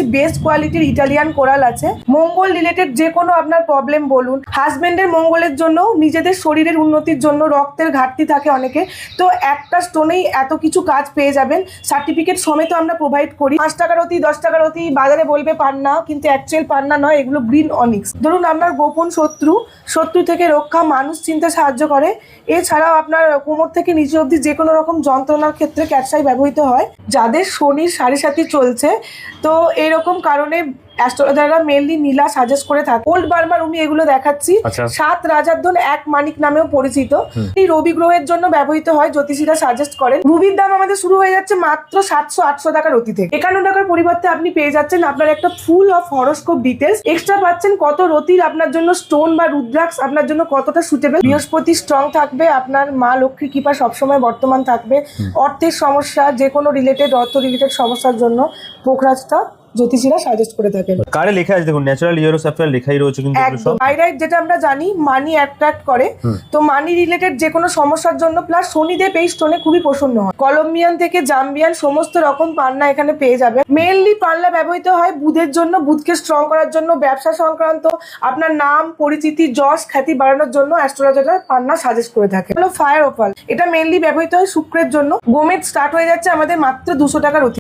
দেখাচ্ছি বেস্ট কোয়ালিটির Italian coral আছে। মঙ্গল রিলেটেড যে কোনো আপনার প্রবলেম বলুন, হাজবেন্ডের মঙ্গলের জন্য, নিজেদের শরীরের উন্নতির জন্য, রক্তের ঘাটতি থাকে অনেকে, তো একটা স্টোনেই এত কিছু কাজ পেয়ে যাবেন। সার্টিফিকেট সমেত আমরা প্রোভাইড করি। 5 টাকার অতি 10 টাকার অতি বাজারে বলবে পান্না, কিন্তু অ্যাকচুয়াল পান্না নয়, এগুলো গ্রিন অনিক্স। ধরুন আপনার গোপন শত্রু থেকে রক্ষা, মানুষ চিনতে সাহায্য করে। এছাড়াও আপনার কোমর থেকে নিচে অবধি যে কোনো রকম যন্ত্রণার ক্ষেত্রে ক্যাটসাই ব্যবহৃত হয়। যাদের শনির সাড়ে সাথী চলছে, তো এরকম কারণে অ্যাস্ট্রোলজাররা মেনলি নীলা সাজেস্ট করে থাকে। ওল্ড বার্মা রুমি এগুলো দেখাচ্ছি। 7 রাজার ধন 1 মানিক নামেও পরিচিত। এই রবি গ্রহের জন্য ব্যবহৃত হয়, জ্যোতিষীরা সাজেস্ট করেন। রুবির দাম আমাদের শুরু হয়ে যাচ্ছে মাত্র 700-800 টাকার অতি থেকে। 51 টাকার পরিবর্তে আপনি পেয়ে যাচ্ছেন আপনার একটা full of horoscope details. Extra পাচ্ছেন কত রতির আপনার জন্য স্টোন বা রুদ্রাক্ষ আপনার জন্য কতটা সুটেবল। বৃহস্পতি স্ট্রং থাকবে, আপনার মা লক্ষ্মীর কৃপা সবসময় বর্তমান থাকবে। অর্থের সমস্যা, যে কোনো অর্থ রিলেটেড সমস্যার জন্য পোখরাজটা জ্যোতিষীরা সাজেস্ট করে থাকেন। কারে লেখা আছে দেখুন, ন্যাচারাল ইয়েলো স্যাফরান লেখাই রয়েছে কিন্তু এগুলো সব। থাইরয়েড যেটা আমরা জানি মানি অ্যাট্রাক্ট করে, তো মানি রিলেটেড যে কোনো সমস্যার জন্য, প্লাস শনিদেব এই স্টোনে খুবই প্রসন্ন হয়। কলম্বিয়ান থেকে জাম্বিয়ান সমস্ত রকম পান্না এখানে পেয়ে যাবে। মেইনলি পান্না ব্যবহৃত হয় বুধের জন্য, বুধকে স্ট্রং করার জন্য, ব্যবসা সংক্রান্ত আপনার নাম পরিচিতি যশ খ্যাতি বাড়ানোর জন্য অ্যাস্ট্রোলজাররা পান্না সাজেস্ট করে থাকে। হলো ফায়ার ওপাল, এটা মেইনলি ব্যবহৃত হয় শুক্রের জন্য। গোমেদ স্টার্ট হয়ে যাচ্ছে আমাদের মাত্র 200 টাকার অতি।